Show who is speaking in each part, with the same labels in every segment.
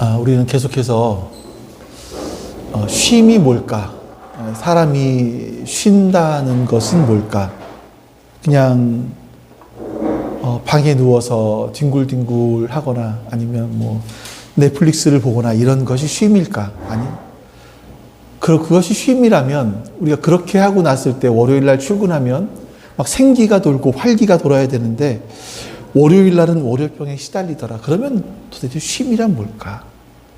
Speaker 1: 우리는 계속해서 쉼이 뭘까? 사람이 쉰다는 것은 뭘까? 그냥 방에 누워서 뒹굴뒹굴 하거나 아니면 뭐 넷플릭스를 보거나 이런 것이 쉼일까? 아니. 그것이 쉼이라면 우리가 그렇게 하고 났을 때 월요일 날 출근하면 막 생기가 돌고 활기가 돌아야 되는데 월요일 날은 월요병에 시달리더라. 그러면 도대체 쉼이란 뭘까?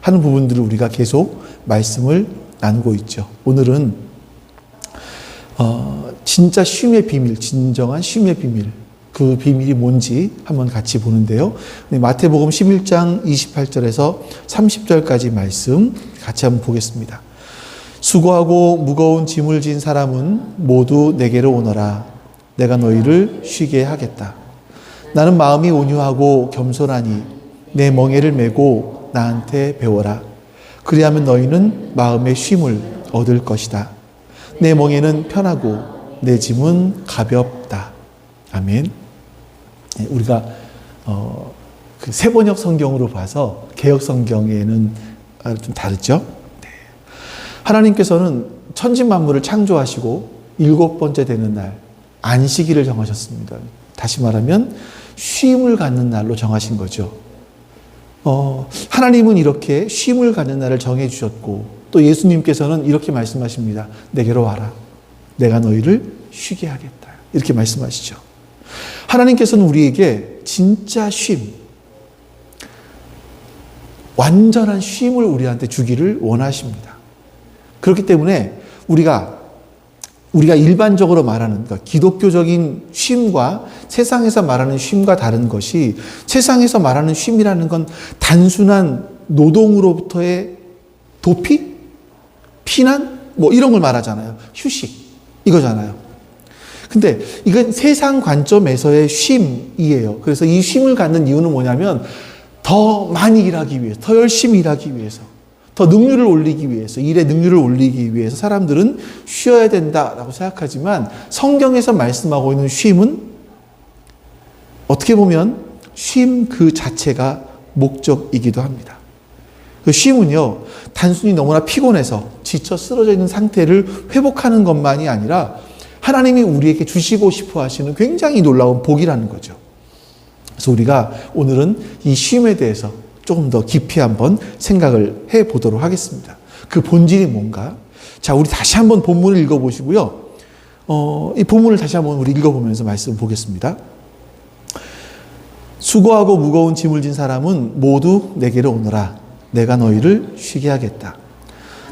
Speaker 1: 하는 부분들을 우리가 계속 말씀을 나누고 있죠. 오늘은 진짜 쉼의 비밀, 진정한 쉼의 비밀, 그 비밀이 뭔지 한번 같이 보는데요. 마태복음 11장 28절에서 30절까지 말씀 같이 한번 보겠습니다. 수고하고 무거운 짐을 진 사람은 모두 내게로 오너라. 내가 너희를 쉬게 하겠다. 나는 마음이 온유하고 겸손하니 내 멍에를 메고 나한테 배워라. 그리하면 너희는 마음의 쉼을 얻을 것이다. 내 멍에는 편하고 내 짐은 가볍다. 아멘. 우리가 그 세번역 성경으로 봐서 개역 성경에는 좀 다르죠. 네. 하나님께서는 천지만물을 창조하시고 7번째 되는 날 안식일을 정하셨습니다. 다시 말하면 쉼을 갖는 날로 정하신 거죠. 하나님은 이렇게 쉼을 갖는 날을 정해 주셨고 또 예수님께서는 이렇게 말씀하십니다. 내게로 와라. 내가 너희를 쉬게 하겠다. 이렇게 말씀하시죠. 하나님께서는 우리에게 진짜 쉼, 완전한 쉼을 우리한테 주기를 원하십니다. 그렇기 때문에 우리가 일반적으로 말하는 그러니까 기독교적인 쉼과 세상에서 말하는 쉼과 다른 것이 세상에서 말하는 쉼이라는 건 단순한 노동으로부터의 도피? 피난? 뭐 이런 걸 말하잖아요. 휴식. 이거잖아요. 근데 이건 세상 관점에서의 쉼이에요. 그래서 이 쉼을 갖는 이유는 뭐냐면 더 많이 일하기 위해서, 더 열심히 일하기 위해서, 더 능률을 올리기 위해서, 일의 능률을 올리기 위해서 사람들은 쉬어야 된다라고 생각하지만 성경에서 말씀하고 있는 쉼은 어떻게 보면 쉼 그 자체가 목적이기도 합니다. 그 쉼은요, 단순히 너무나 피곤해서 지쳐 쓰러져 있는 상태를 회복하는 것만이 아니라 하나님이 우리에게 주시고 싶어 하시는 굉장히 놀라운 복이라는 거죠. 그래서 우리가 오늘은 이 쉼에 대해서 조금 더 깊이 한번 생각을 해 보도록 하겠습니다. 그 본질이 뭔가? 자, 우리 다시 한번 본문을 읽어보시고요. 이 본문을 다시 한번 우리 읽어보면서 말씀 보겠습니다. 수고하고 무거운 짐을 진 사람은 모두 내게로 오너라. 내가 너희를 쉬게 하겠다.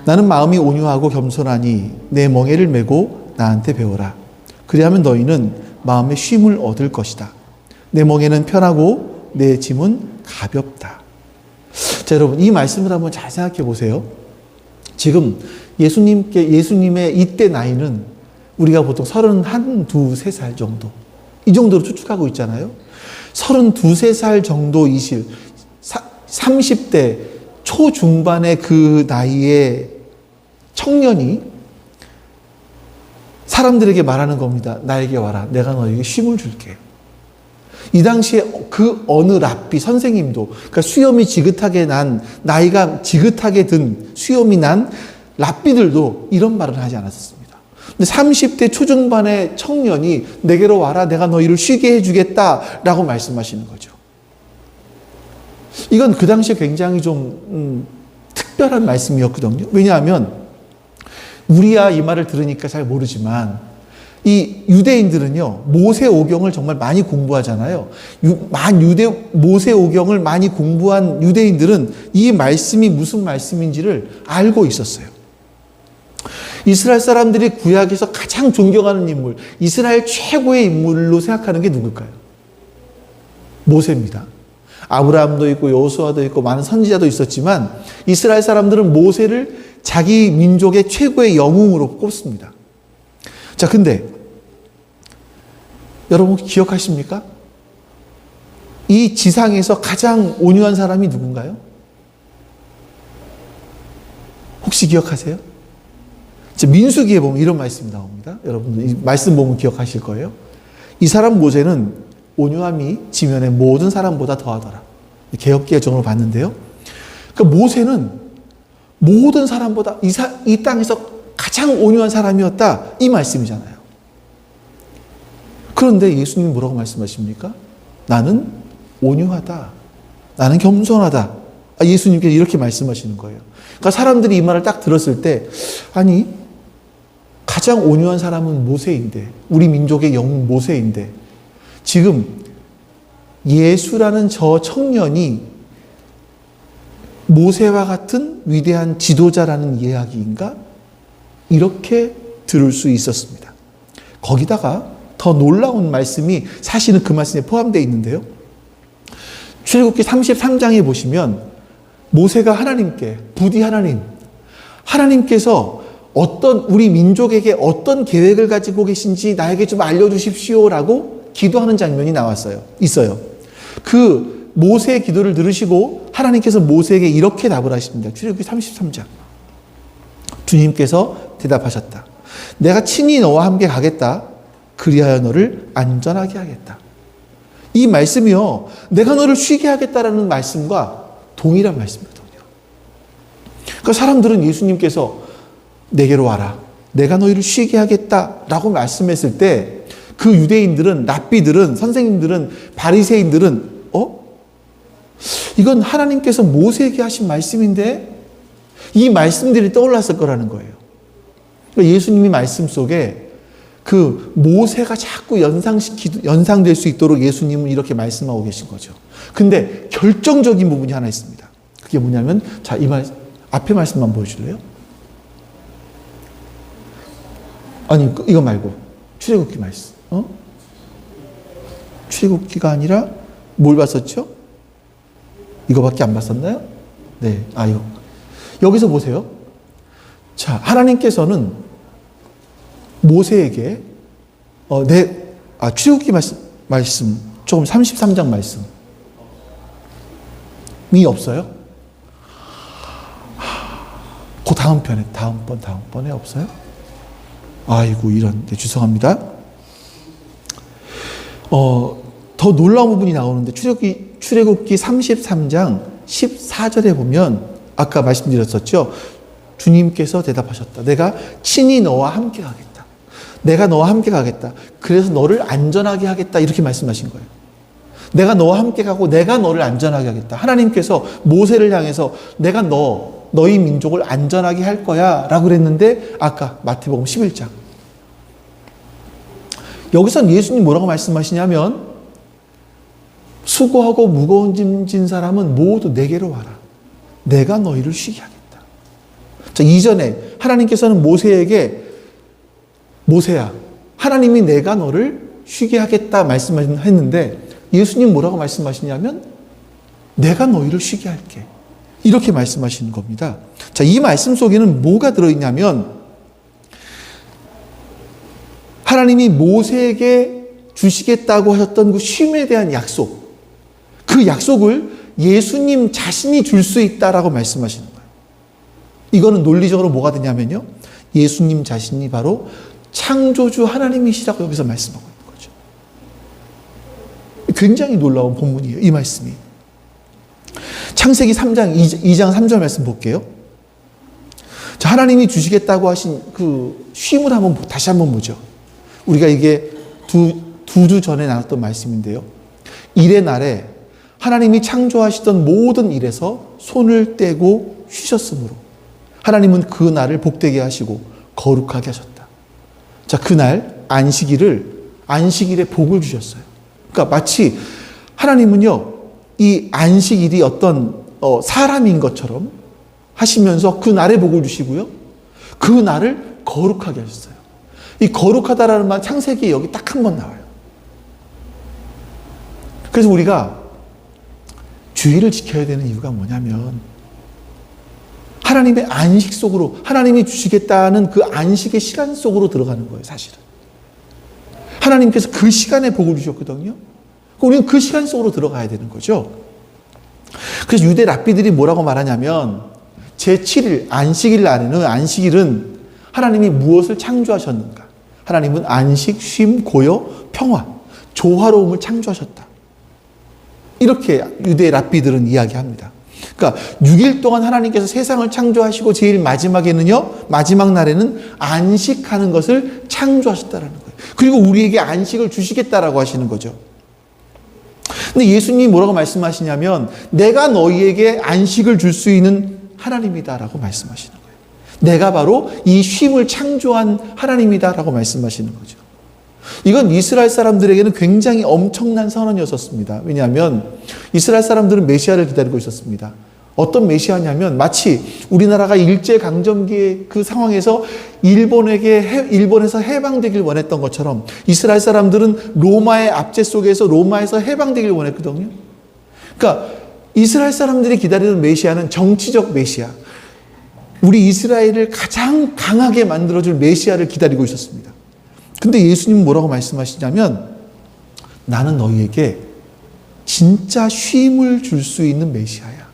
Speaker 1: 나는 마음이 온유하고 겸손하니 내 멍에를 메고 나한테 배워라. 그리하면 너희는 마음의 쉼을 얻을 것이다. 내 멍에는 편하고 내 짐은 가볍다. 자, 여러분 이 말씀을 한번 잘 생각해 보세요. 지금 예수님의 이때 나이는 우리가 보통 31, 2살 정도 이 정도로 추측하고 있잖아요. 32, 3살 정도이실 30대 초중반의 그 나이의 청년이 사람들에게 말하는 겁니다. 나에게 와라. 내가 너에게 쉼을 줄게. 이 당시에 그 어느 랍비 선생님도, 그러니까 수염이 지긋하게 난, 나이가 지긋하게 든 수염이 난 랍비들도 이런 말을 하지 않았습니다. 근데 30대 초중반의 청년이 내게로 와라. 내가 너희를 쉬게 해주겠다라고 말씀하시는 거죠. 이건 그 당시에 굉장히 좀 특별한 말씀이었거든요. 왜냐하면 우리야 이 말을 들으니까 잘 모르지만 이 유대인들은요 모세오경을 정말 많이 공부하잖아요. 모세오경을 많이 공부한 유대인들은 이 말씀이 무슨 말씀인지를 알고 있었어요. 이스라엘 사람들이 구약에서 가장 존경하는 인물, 이스라엘 최고의 인물로 생각하는 게 누굴까요? 모세입니다. 아브라함도 있고 여호수아도 있고 많은 선지자도 있었지만 이스라엘 사람들은 모세를 자기 민족의 최고의 영웅으로 꼽습니다. 자, 근데 여러분 기억하십니까? 이 지상에서 가장 온유한 사람이 누군가요? 혹시 기억하세요? 민수기에 보면 이런 말씀이 나옵니다. 여러분들 이 말씀 보면 기억하실 거예요. 이 사람 모세는 온유함이 지면의 모든 사람보다 더하더라. 개역기의 정을 봤는데요. 그러니까 모세는 모든 사람보다 이 땅에서 가장 온유한 사람이었다. 이 말씀이잖아요. 그런데 예수님이 뭐라고 말씀하십니까? 나는 온유하다. 나는 겸손하다. 예수님께서 이렇게 말씀하시는 거예요. 그러니까 사람들이 이 말을 딱 들었을 때, 아니, 가장 온유한 사람은 모세인데, 우리 민족의 영웅 모세인데, 지금 예수라는 저 청년이 모세와 같은 위대한 지도자라는 이야기인가? 이렇게 들을 수 있었습니다. 거기다가 더 놀라운 말씀이 사실은 그 말씀에 포함되어 있는데요. 출애굽기 33장에 보시면 모세가 하나님께 부디 하나님께서 우리 민족에게 어떤 계획을 가지고 계신지 나에게 좀 알려주십시오라고 기도하는 장면이 있어요. 그 모세의 기도를 들으시고 하나님께서 모세에게 이렇게 답을 하십니다. 출애굽기 33장. 주님께서 대답하셨다. 내가 친히 너와 함께 가겠다. 그리하여 너를 안전하게 하겠다. 이 말씀이요, 내가 너를 쉬게 하겠다라는 말씀과 동일한 말씀이거든요. 그러니까 사람들은 예수님께서 내게로 와라. 내가 너희를 쉬게 하겠다라고 말씀했을 때 그 유대인들은, 랍비들은, 선생님들은, 바리새인들은 이건 하나님께서 모세에게 하신 말씀인데 이 말씀들이 떠올랐을 거라는 거예요. 그러니까 예수님이 말씀 속에 그 모세가 자꾸 연상될 수 있도록 예수님은 이렇게 말씀하고 계신 거죠. 근데 결정적인 부분이 하나 있습니다. 그게 뭐냐면, 자, 앞에 말씀만 보여줄래요? 아니, 이거 말고 출애굽기 말씀. 출애굽기가 아니라 뭘 봤었죠? 이거밖에 안 봤었나요? 네, 이거. 여기서 보세요. 자, 하나님께서는 모세에게 출애굽기 말씀 조금 33장 말씀이 없어요? 그 다음번에 없어요? 아이고, 이런. 네, 죄송합니다. 더 놀라운 부분이 나오는데 출애굽기 33장 14절에 보면 아까 말씀드렸었죠. 주님께서 대답하셨다. 내가 친히 너와 함께 가겠다. 내가 너와 함께 가겠다. 그래서 너를 안전하게 하겠다. 이렇게 말씀하신 거예요. 내가 너와 함께 가고 내가 너를 안전하게 하겠다. 하나님께서 모세를 향해서 내가 너희 민족을 안전하게 할 거야 라고 그랬는데 아까 마태복음 11장. 여기서 예수님 뭐라고 말씀하시냐면 수고하고 무거운 짐 진 사람은 모두 내게로 와라. 내가 너희를 쉬게 하겠다. 자, 이전에 하나님께서는 모세에게 모세야, 하나님이 내가 너를 쉬게 하겠다 말씀했는데 예수님 뭐라고 말씀하시냐면 내가 너희를 쉬게 할게. 이렇게 말씀하시는 겁니다. 자, 이 말씀 속에는 뭐가 들어있냐면 하나님이 모세에게 주시겠다고 하셨던 그 쉼에 대한 약속, 그 약속을 예수님 자신이 줄 수 있다라고 말씀하시는 거예요. 이거는 논리적으로 뭐가 되냐면요, 예수님 자신이 바로 창조주 하나님이시라고 여기서 말씀하고 있는 거죠. 굉장히 놀라운 본문이에요, 이 말씀이. 창세기 3장 2장 3절 말씀 볼게요. 자, 하나님이 주시겠다고 하신 그 쉼을 다시 한번 보죠. 우리가 이게 두 주 전에 나눴던 말씀인데요. 일의 날에 하나님이 창조하시던 모든 일에서 손을 떼고 쉬셨으므로 하나님은 그 날을 복되게 하시고 거룩하게 하셨다. 자, 그날 안식일에 복을 주셨어요. 그러니까 마치 하나님은요, 이 안식일이 어떤 사람인 것처럼 하시면서 그 날에 복을 주시고요, 그 날을 거룩하게 하셨어요. 이 거룩하다라는 말 창세기에 여기 딱 한 번 나와요. 그래서 우리가 주의를 지켜야 되는 이유가 뭐냐면 하나님의 안식 속으로, 하나님이 주시겠다는 그 안식의 시간 속으로 들어가는 거예요, 사실은. 하나님께서 그 시간에 복을 주셨거든요. 우리는 그 시간 속으로 들어가야 되는 거죠. 그래서 유대 랍비들이 뭐라고 말하냐면 제7일 안식일 날에는, 안식일은 하나님이 무엇을 창조하셨는가? 하나님은 안식, 쉼, 고요, 평화, 조화로움을 창조하셨다. 이렇게 유대 랍비들은 이야기합니다. 그러니까 6일 동안 하나님께서 세상을 창조하시고 제일 마지막에는요, 마지막 날에는 안식하는 것을 창조하셨다라는 거예요. 그리고 우리에게 안식을 주시겠다라고 하시는 거죠. 근데 예수님이 뭐라고 말씀하시냐면 내가 너희에게 안식을 줄 수 있는 하나님이다라고 말씀하시는 거예요. 내가 바로 이 쉼을 창조한 하나님이다라고 말씀하시는 거죠. 이건 이스라엘 사람들에게는 굉장히 엄청난 선언이었습니다. 왜냐하면 이스라엘 사람들은 메시아를 기다리고 있었습니다. 어떤 메시아냐면 마치 우리나라가 일제강점기의 그 상황에서 일본에서 해방되길 원했던 것처럼 이스라엘 사람들은 로마의 압제 속에서 로마에서 해방되길 원했거든요. 그러니까 이스라엘 사람들이 기다리는 메시아는 정치적 메시아, 우리 이스라엘을 가장 강하게 만들어줄 메시아를 기다리고 있었습니다. 근데 예수님은 뭐라고 말씀하시냐면 나는 너희에게 진짜 쉼을 줄 수 있는 메시아야.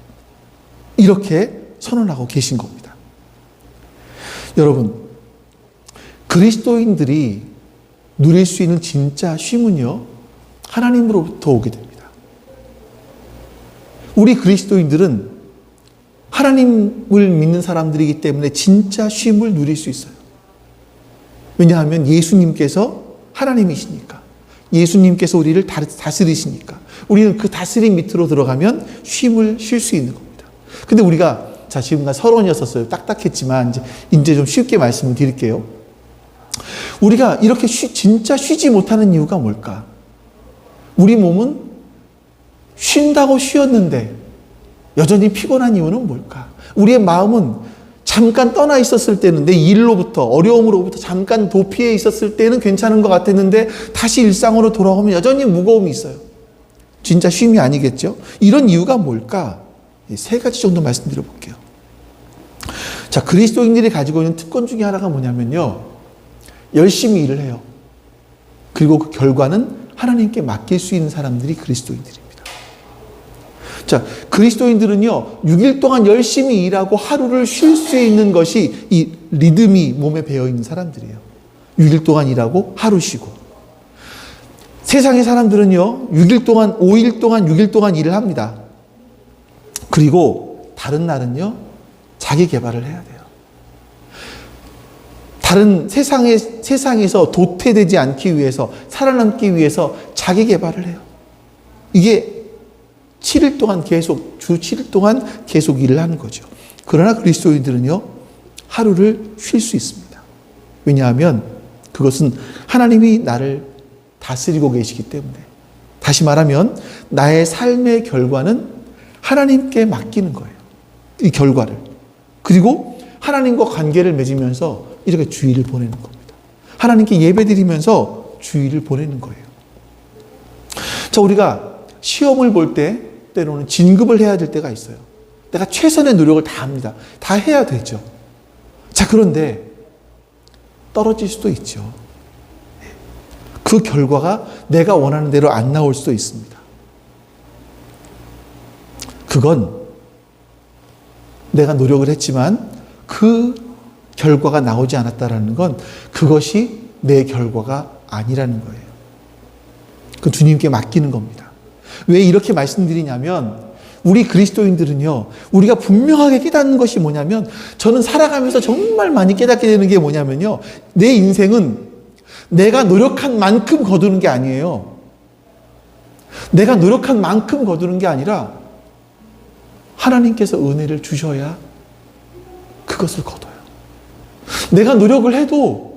Speaker 1: 이렇게 선언하고 계신 겁니다. 여러분, 그리스도인들이 누릴 수 있는 진짜 쉼은요, 하나님으로부터 오게 됩니다. 우리 그리스도인들은 하나님을 믿는 사람들이기 때문에 진짜 쉼을 누릴 수 있어요. 왜냐하면 예수님께서 하나님이시니까. 예수님께서 우리를 다스리시니까. 우리는 그 다스림 밑으로 들어가면 쉼을 쉴 수 있는 겁니다. 근데 우리가, 지금까지 서론이었었어요. 딱딱했지만, 이제 좀 쉽게 말씀을 드릴게요. 우리가 이렇게 진짜 쉬지 못하는 이유가 뭘까? 우리 몸은 쉰다고 쉬었는데, 여전히 피곤한 이유는 뭘까? 우리의 마음은 잠깐 떠나 있었을 때는 내 일로부터 어려움으로부터 잠깐 도피해 있었을 때는 괜찮은 것 같았는데 다시 일상으로 돌아오면 여전히 무거움이 있어요. 진짜 쉼이 아니겠죠? 이런 이유가 뭘까? 3가지 정도 말씀드려 볼게요. 자, 그리스도인들이 가지고 있는 특권 중에 하나가 뭐냐면요, 열심히 일을 해요. 그리고 그 결과는 하나님께 맡길 수 있는 사람들이 그리스도인들입니다. 자, 그리스도인들은요, 6일 동안 열심히 일하고 하루를 쉴 수 있는 것이 이 리듬이 몸에 배어 있는 사람들이에요. 6일 동안 일하고 하루 쉬고. 세상의 사람들은요, 6일 동안, 5일 동안, 6일 동안 일을 합니다. 그리고 다른 날은요, 자기 개발을 해야 돼요. 다른 세상에서 도태되지 않기 위해서, 살아남기 위해서 자기 개발을 해요. 이게 7일 동안 계속, 주 7일 동안 계속 일을 하는 거죠. 그러나 그리스도인들은요, 하루를 쉴 수 있습니다. 왜냐하면 그것은 하나님이 나를 다스리고 계시기 때문에. 다시 말하면 나의 삶의 결과는 하나님께 맡기는 거예요. 이 결과를. 그리고 하나님과 관계를 맺으면서 이렇게 주일을 보내는 겁니다. 하나님께 예배드리면서 주일을 보내는 거예요. 자, 우리가 시험을 볼 때 때로는 진급을 해야 될 때가 있어요. 내가 최선의 노력을 다 합니다. 다 해야 되죠. 자, 그런데 떨어질 수도 있죠. 그 결과가 내가 원하는 대로 안 나올 수도 있습니다. 그건 내가 노력을 했지만 그 결과가 나오지 않았다라는 건 그것이 내 결과가 아니라는 거예요. 그 주님께 맡기는 겁니다. 왜 이렇게 말씀드리냐면 우리 그리스도인들은요, 우리가 분명하게 깨닫는 것이 뭐냐면, 저는 살아가면서 정말 많이 깨닫게 되는 게 뭐냐면요, 내 인생은 내가 노력한 만큼 거두는 게 아니에요. 내가 노력한 만큼 거두는 게 아니라 하나님께서 은혜를 주셔야 그것을 거둬요. 내가 노력을 해도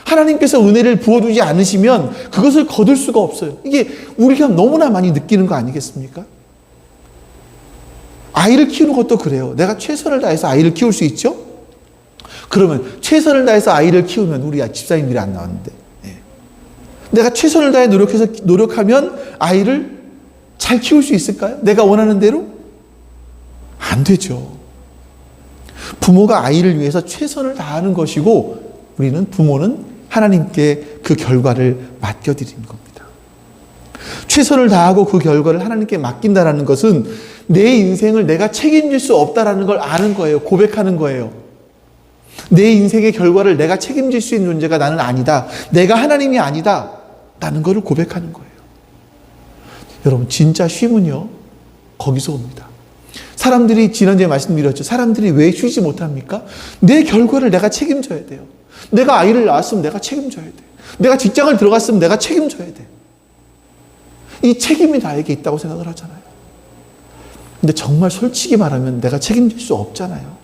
Speaker 1: 하나님께서 은혜를 부어주지 않으시면 그것을 거둘 수가 없어요. 이게 우리가 너무나 많이 느끼는 거 아니겠습니까? 아이를 키우는 것도 그래요. 내가 최선을 다해서 아이를 키울 수 있죠? 그러면 최선을 다해서 아이를 키우면 우리 집사님들이 안 나왔는데, 내가 최선을 다해 노력하면 아이를 잘 키울 수 있을까요? 내가 원하는 대로? 안 되죠. 부모가 아이를 위해서 최선을 다하는 것이고, 부모는 하나님께 그 결과를 맡겨드리는 겁니다. 최선을 다하고 그 결과를 하나님께 맡긴다는 것은 내 인생을 내가 책임질 수 없다는 걸 아는 거예요. 고백하는 거예요. 내 인생의 결과를 내가 책임질 수 있는 존재가 나는 아니다. 내가 하나님이 아니다. 라는 것을 고백하는 거예요. 여러분, 진짜 쉼은요, 거기서 옵니다. 사람들이 지난주에 말씀드렸죠. 사람들이 왜 쉬지 못합니까? 내 결과를 내가 책임져야 돼요. 내가 아이를 낳았으면 내가 책임져야 돼. 내가 직장을 들어갔으면 내가 책임져야 돼. 이 책임이 나에게 있다고 생각을 하잖아요. 근데 정말 솔직히 말하면 내가 책임질 수 없잖아요.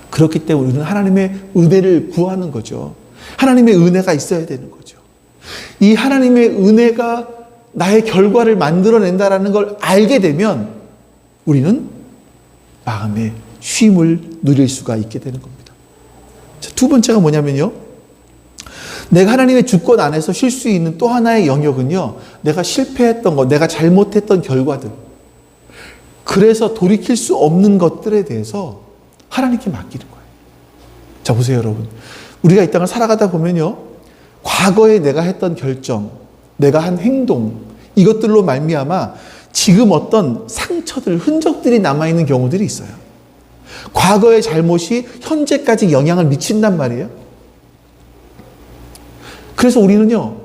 Speaker 1: 그렇기 때문에 우리는 하나님의 은혜를 구하는 거죠. 하나님의 은혜가 있어야 되는 거죠. 이 하나님의 은혜가 나의 결과를 만들어낸다라는 걸 알게 되면 우리는 마음의 쉼을 누릴 수가 있게 되는 겁니다. 자, 두 번째가 뭐냐면요. 내가 하나님의 주권 안에서 쉴 수 있는 또 하나의 영역은요. 내가 실패했던 것, 내가 잘못했던 결과들. 그래서 돌이킬 수 없는 것들에 대해서 하나님께 맡기는 거예요. 자, 보세요, 여러분. 우리가 이 땅을 살아가다 보면요. 과거에 내가 했던 결정, 내가 한 행동, 이것들로 말미암아 지금 어떤 상처들, 흔적들이 남아있는 경우들이 있어요. 과거의 잘못이 현재까지 영향을 미친단 말이에요. 그래서 우리는요,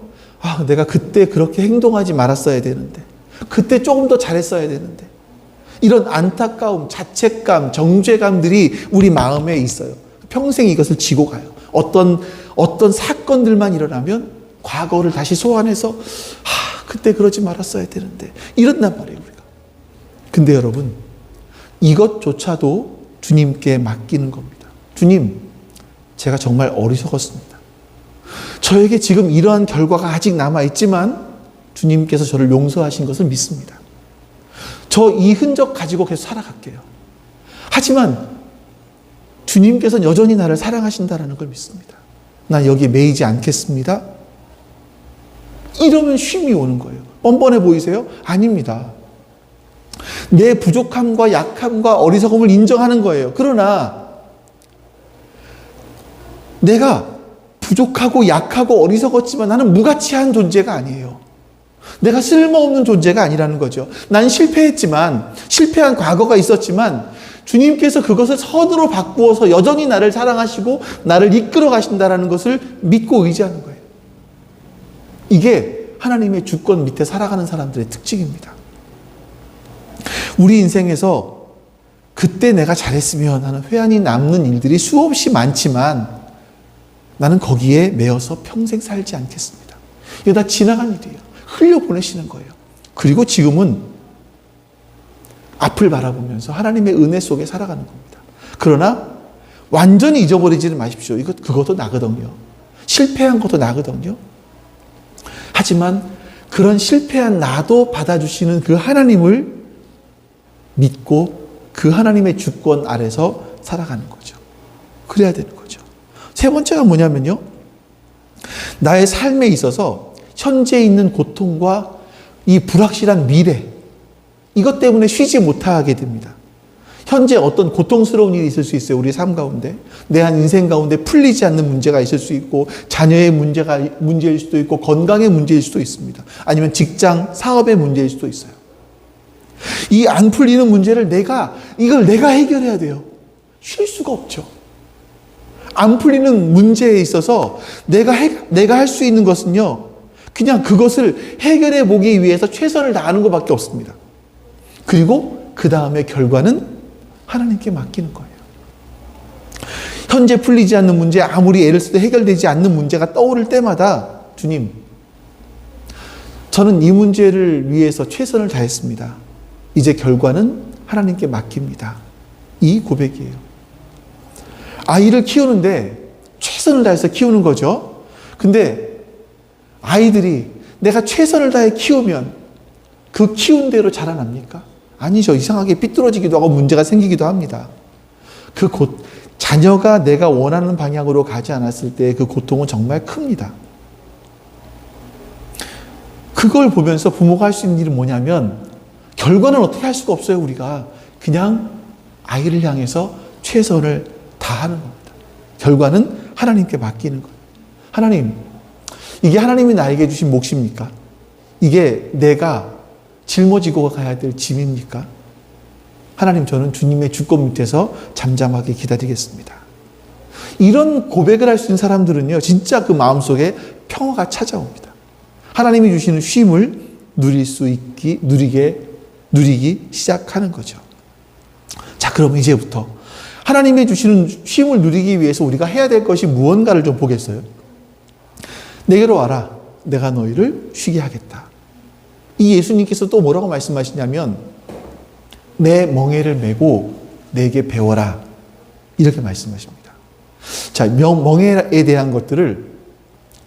Speaker 1: 내가 그때 그렇게 행동하지 말았어야 되는데, 그때 조금 더 잘했어야 되는데, 이런 안타까움, 자책감, 정죄감들이 우리 마음에 있어요. 평생 이것을 지고 가요. 어떤 사건들만 일어나면 과거를 다시 소환해서 그때 그러지 말았어야 되는데 이런단 말이에요, 우리가. 근데 여러분, 이것조차도 주님께 맡기는 겁니다. 주님, 제가 정말 어리석었습니다. 저에게 지금 이러한 결과가 아직 남아있지만 주님께서 저를 용서하신 것을 믿습니다. 저 이 흔적 가지고 계속 살아갈게요. 하지만 주님께서는 여전히 나를 사랑하신다는 걸 믿습니다. 난 여기에 매이지 않겠습니다. 이러면 쉼이 오는 거예요. 뻔뻔해 보이세요? 아닙니다. 내 부족함과 약함과 어리석음을 인정하는 거예요. 그러나 내가 부족하고 약하고 어리석었지만 나는 무가치한 존재가 아니에요. 내가 쓸모없는 존재가 아니라는 거죠. 난 실패했지만, 실패한 과거가 있었지만 주님께서 그것을 선으로 바꾸어서 여전히 나를 사랑하시고 나를 이끌어 가신다는 것을 믿고 의지하는 거예요. 이게 하나님의 주권 밑에 살아가는 사람들의 특징입니다. 우리 인생에서 그때 내가 잘했으면 하는 회한이 남는 일들이 수없이 많지만 나는 거기에 매여서 평생 살지 않겠습니다. 이거 다 지나간 일이에요. 흘려보내시는 거예요. 그리고 지금은 앞을 바라보면서 하나님의 은혜 속에 살아가는 겁니다. 그러나 완전히 잊어버리지는 마십시오. 그것도 나거든요. 실패한 것도 나거든요. 하지만 그런 실패한 나도 받아주시는 그 하나님을 믿고 그 하나님의 주권 아래서 살아가는 거죠. 그래야 되는 거죠. 세 번째가 뭐냐면요. 나의 삶에 있어서 현재 있는 고통과 이 불확실한 미래, 이것 때문에 쉬지 못하게 됩니다. 현재 어떤 고통스러운 일이 있을 수 있어요. 우리 삶 가운데. 내 한 인생 가운데 풀리지 않는 문제가 있을 수 있고, 자녀의 문제일 수도 있고, 건강의 문제일 수도 있습니다. 아니면 직장, 사업의 문제일 수도 있어요. 이 안 풀리는 문제를 이걸 내가 해결해야 돼요. 쉴 수가 없죠. 안 풀리는 문제에 있어서 내가 할 수 있는 것은요, 그냥 그것을 해결해 보기 위해서 최선을 다하는 것밖에 없습니다. 그리고 그 다음에 결과는 하나님께 맡기는 거예요. 현재 풀리지 않는 문제, 아무리 애를 써도 해결되지 않는 문제가 떠오를 때마다 주님, 저는 이 문제를 위해서 최선을 다했습니다. 이제 결과는 하나님께 맡깁니다. 이 고백이에요. 아이를 키우는데 최선을 다해서 키우는 거죠. 근데 아이들이 내가 최선을 다해 키우면 그 키운 대로 자라납니까? 아니죠. 이상하게 삐뚤어지기도 하고 문제가 생기기도 합니다. 자녀가 내가 원하는 방향으로 가지 않았을 때 그 고통은 정말 큽니다. 그걸 보면서 부모가 할 수 있는 일은 뭐냐면, 결과는 어떻게 할 수가 없어요, 우리가. 그냥 아이를 향해서 최선을 다하는 겁니다. 결과는 하나님께 맡기는 거예요. 하나님, 이게 하나님이 나에게 주신 몫입니까? 이게 내가 짊어지고 가야 될 짐입니까? 하나님, 저는 주님의 주권 밑에서 잠잠하게 기다리겠습니다. 이런 고백을 할 수 있는 사람들은요, 진짜 그 마음속에 평화가 찾아옵니다. 하나님이 주시는 쉼을 누리기 시작하는 거죠. 그럼 이제부터 하나님이 주시는 쉼을 누리기 위해서 우리가 해야 될 것이 무언가를 좀 보겠어요. 내게로 와라. 내가 너희를 쉬게 하겠다. 이 예수님께서 또 뭐라고 말씀하시냐면 내 멍에를 메고 내게 배워라. 이렇게 말씀하십니다. 자, 멍에에 대한 것들을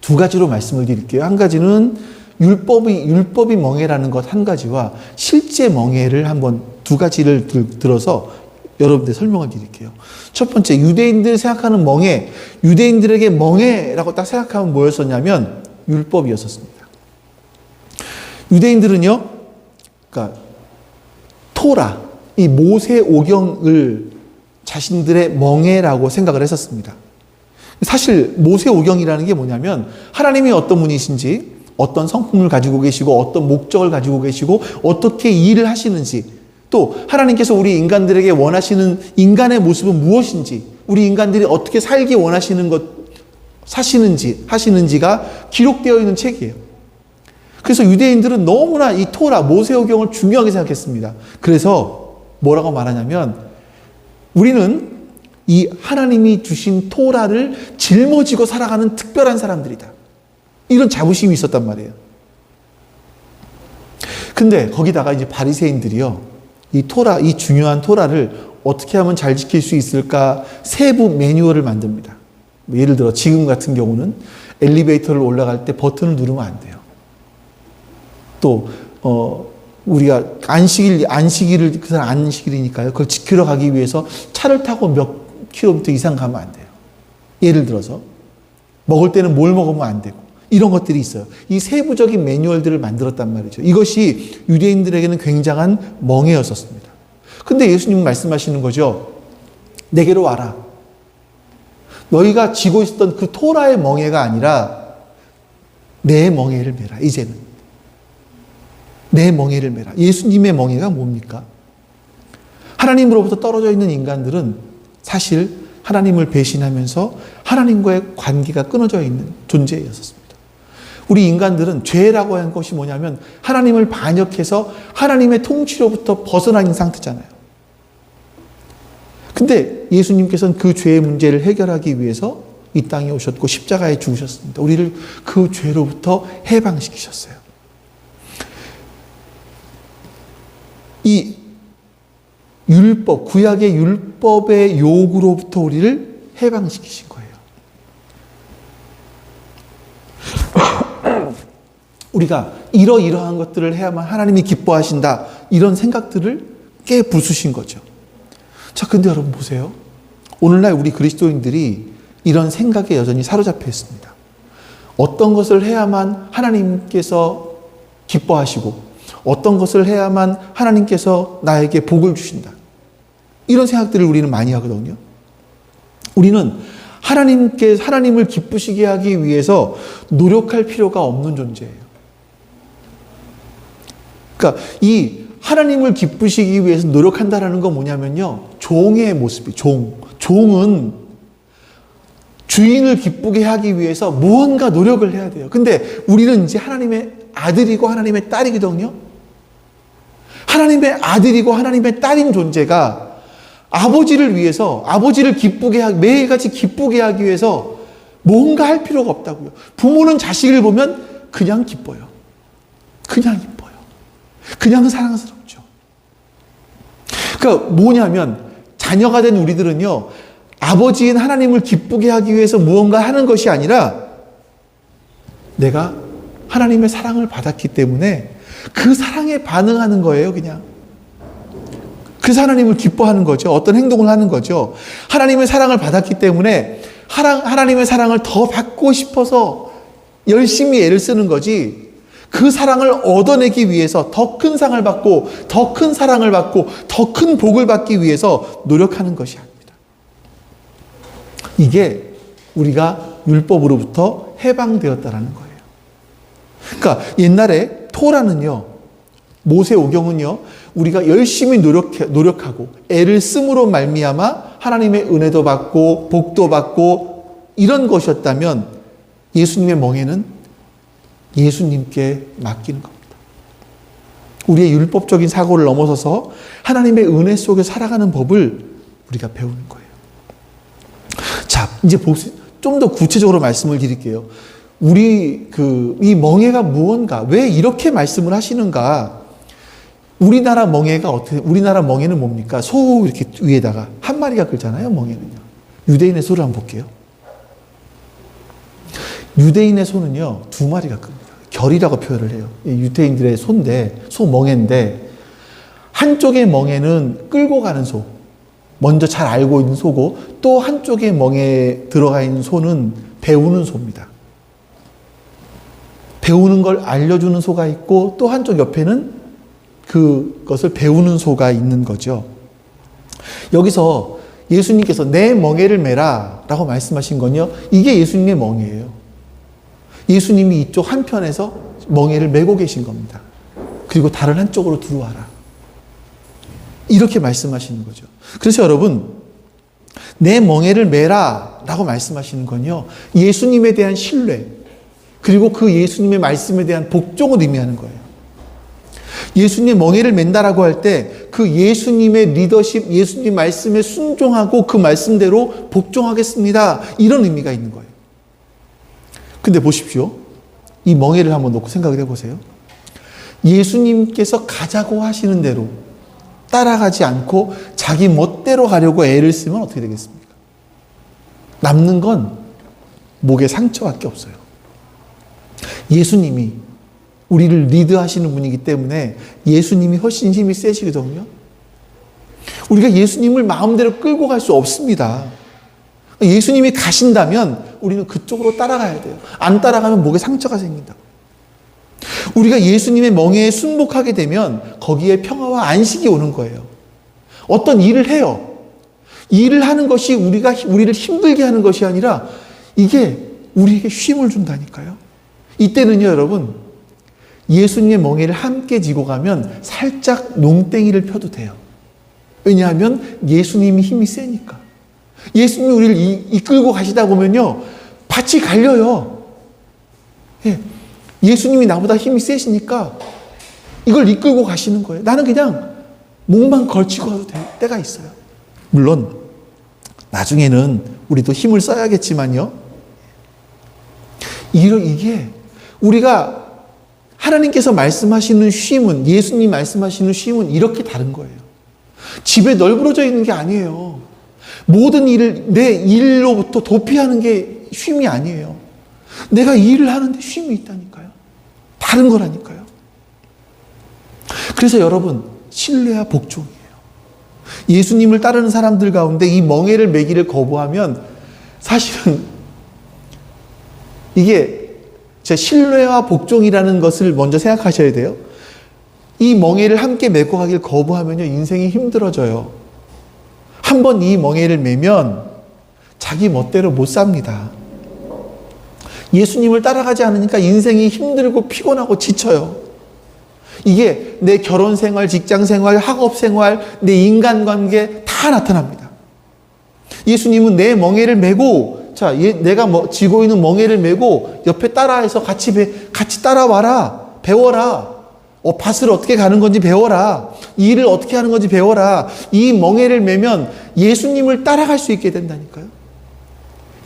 Speaker 1: 두 가지로 말씀을 드릴게요. 한 가지는 율법이 멍에라는 것 한 가지와 실제 멍에를 한번 두 가지를 들어서 여러분들 설명을 드릴게요. 첫 번째, 유대인들 생각하는 멍에, 유대인들에게 멍에라고 딱 생각하면 뭐였었냐면 율법이었었습니다. 유대인들은요, 그러니까 토라, 이 모세 오경을 자신들의 멍에라고 생각을 했었습니다. 사실 모세 오경이라는 게 뭐냐면 하나님이 어떤 분이신지, 어떤 성품을 가지고 계시고 어떤 목적을 가지고 계시고 어떻게 일을 하시는지, 또 하나님께서 우리 인간들에게 원하시는 인간의 모습은 무엇인지, 우리 인간들이 어떻게 살기 원하시는 것, 하시는지가 기록되어 있는 책이에요. 그래서 유대인들은 너무나 이 토라, 모세오경을 중요하게 생각했습니다. 그래서 뭐라고 말하냐면 우리는 이 하나님이 주신 토라를 짊어지고 살아가는 특별한 사람들이다. 이런 자부심이 있었단 말이에요. 근데 거기다가 이제 바리새인들이요, 이 중요한 토라를 어떻게 하면 잘 지킬 수 있을까 세부 매뉴얼을 만듭니다. 예를 들어 지금 같은 경우는 엘리베이터를 올라갈 때 버튼을 누르면 안 돼요. 또 우리가 안식일을 그 사람 안식일이니까요. 그걸 지키러 가기 위해서 차를 타고 몇 킬로미터 이상 가면 안 돼요. 예를 들어서 먹을 때는 뭘 먹으면 안 되고 이런 것들이 있어요. 이 세부적인 매뉴얼들을 만들었단 말이죠. 이것이 유대인들에게는 굉장한 멍에였었습니다. 근데 예수님은 말씀하시는 거죠. 내게로 와라. 너희가 지고 있었던 그 토라의 멍에가 아니라 내 멍에를 메라. 이제는 내 멍에를 메라. 예수님의 멍에가 뭡니까? 하나님으로부터 떨어져 있는 인간들은 사실 하나님을 배신하면서 하나님과의 관계가 끊어져 있는 존재였었습니다. 우리 인간들은 죄라고 하는 것이 뭐냐면 하나님을 반역해서 하나님의 통치로부터 벗어난 상태잖아요. 근데 예수님께서는 그 죄의 문제를 해결하기 위해서 이 땅에 오셨고 십자가에 죽으셨습니다. 우리를 그 죄로부터 해방시키셨어요. 이 율법, 구약의 율법의 요구로부터 우리를 해방시키신 거예요. 우리가 이러이러한 것들을 해야만 하나님이 기뻐하신다, 이런 생각들을 깨부수신 거죠. 자, 근데 여러분 보세요. 오늘날 우리 그리스도인들이 이런 생각에 여전히 사로잡혀 있습니다. 어떤 것을 해야만 하나님께서 기뻐하시고 어떤 것을 해야만 하나님께서 나에게 복을 주신다, 이런 생각들을 우리는 많이 하거든요. 우리는 하나님을 기쁘시게 하기 위해서 노력할 필요가 없는 존재예요. 그러니까 이 하나님을 기쁘시기 위해서 노력한다라는 건 뭐냐면요, 종의 모습이 종은 주인을 기쁘게 하기 위해서 무언가 노력을 해야 돼요. 근데 우리는 이제 하나님의 아들이고 하나님의 딸이거든요. 하나님의 아들이고 하나님의 딸인 존재가 아버지를 위해서, 아버지를 매일같이 기쁘게 하기 위해서 뭔가 할 필요가 없다고요. 부모는 자식을 보면 그냥 기뻐요. 그냥 기뻐요. 그냥 사랑스럽죠. 그러니까 뭐냐면 자녀가 된 우리들은요, 아버지인 하나님을 기쁘게 하기 위해서 무언가 하는 것이 아니라 내가 하나님의 사랑을 받았기 때문에 그 사랑에 반응하는 거예요. 그냥 그래서 하나님을 기뻐하는 거죠. 어떤 행동을 하는 거죠. 하나님의 사랑을 받았기 때문에 하나님의 사랑을 더 받고 싶어서 열심히 애를 쓰는 거지, 그 사랑을 얻어내기 위해서 더 큰 상을 받고 더 큰 사랑을 받고 더 큰 복을 받기 위해서 노력하는 것이 아닙니다. 이게 우리가 율법으로부터 해방되었다라는 거예요. 그러니까 옛날에 토라는요, 모세오경은요, 우리가 열심히 노력하고 애를 씀으로 말미암아 하나님의 은혜도 받고 복도 받고 이런 것이었다면, 예수님의 멍에는 예수님께 맡기는 겁니다. 우리의 율법적인 사고를 넘어서서 하나님의 은혜 속에 살아가는 법을 우리가 배우는 거예요. 자, 이제 좀 더 구체적으로 말씀을 드릴게요. 이 멍에가 무언가, 왜 이렇게 말씀을 하시는가? 우리나라 멍에는 뭡니까? 소 이렇게 위에다가 한 마리가 끓잖아요, 멍에는요. 유대인의 소를 한번 볼게요. 유대인의 소는요, 2마리가 끕니다. 결이라고 표현을 해요. 유대인들의 소멍에인데, 한쪽의 멍에는 끌고 가는 소, 먼저 잘 알고 있는 소고, 또 한쪽의 멍에 들어가 있는 소는 배우는 소입니다. 배우는 걸 알려주는 소가 있고, 또 한쪽 옆에는 그것을 배우는 소가 있는 거죠. 여기서 예수님께서 내 멍에를 메라 라고 말씀하신 건요, 이게 예수님의 멍에예요. 예수님이 이쪽 한편에서 멍에를 메고 계신 겁니다. 그리고 다른 한쪽으로 들어와라. 이렇게 말씀하시는 거죠. 그래서 여러분, 내 멍에를 메라 라고 말씀하시는 건요, 예수님에 대한 신뢰, 그리고 그 예수님의 말씀에 대한 복종을 의미하는 거예요. 예수님의 멍에를 맨다라고 할 때 그 예수님의 리더십, 예수님 말씀에 순종하고 그 말씀대로 복종하겠습니다. 이런 의미가 있는 거예요. 근데 보십시오. 이 멍에를 한번 놓고 생각을 해보세요. 예수님께서 가자고 하시는 대로 따라가지 않고 자기 멋대로 가려고 애를 쓰면 어떻게 되겠습니까? 남는 건 목에 상처밖에 없어요. 예수님이 우리를 리드하시는 분이기 때문에 예수님이 훨씬 힘이 세시거든요. 우리가 예수님을 마음대로 끌고 갈 수 없습니다. 예수님이 가신다면 우리는 그쪽으로 따라가야 돼요. 안 따라가면 목에 상처가 생긴다. 우리가 예수님의 멍에에 순복하게 되면 거기에 평화와 안식이 오는 거예요. 어떤 일을 해요. 일을 하는 것이 우리를 힘들게 하는 것이 아니라 이게 우리에게 쉼을 준다니까요. 이때는요, 여러분, 예수님의 멍에를 함께 지고 가면 살짝 농땡이를 펴도 돼요. 왜냐하면 예수님이 힘이 세니까. 예수님이 우리를 이끌고 가시다 보면요, 밭이 갈려요. 예. 예수님이 나보다 힘이 세시니까 이걸 이끌고 가시는 거예요. 나는 그냥 목만 걸치고 가도 될 때가 있어요. 물론 나중에는 우리도 힘을 써야겠지만요, 이게 우리가 하나님께서 말씀하시는 쉼은, 예수님 말씀하시는 쉼은 이렇게 다른 거예요. 집에 널브러져 있는 게 아니에요. 모든 일을 내 일로부터 도피하는 게 쉼이 아니에요. 내가 일을 하는데 쉼이 있다니까요. 다른 거라니까요. 그래서 여러분, 신뢰와 복종이에요. 예수님을 따르는 사람들 가운데 이 멍에를 메기를 거부하면 사실은 이게 제 신뢰와 복종이라는 것을 먼저 생각하셔야 돼요. 이 멍에를 함께 메고 가길 거부하면요, 인생이 힘들어져요. 한번 이 멍에를 메면 자기 멋대로 못 삽니다. 예수님을 따라가지 않으니까 인생이 힘들고 피곤하고 지쳐요. 이게 내 결혼 생활, 직장 생활, 학업 생활, 내 인간관계 다 나타납니다. 예수님은 내 멍에를 메고, 자, 내가 쥐고 있는 멍에를 메고 옆에 따라해서 같이 따라와라. 배워라. 밭을 어떻게 가는 건지 배워라. 일을 어떻게 하는 건지 배워라. 이 멍에를 메면 예수님을 따라갈 수 있게 된다니까요.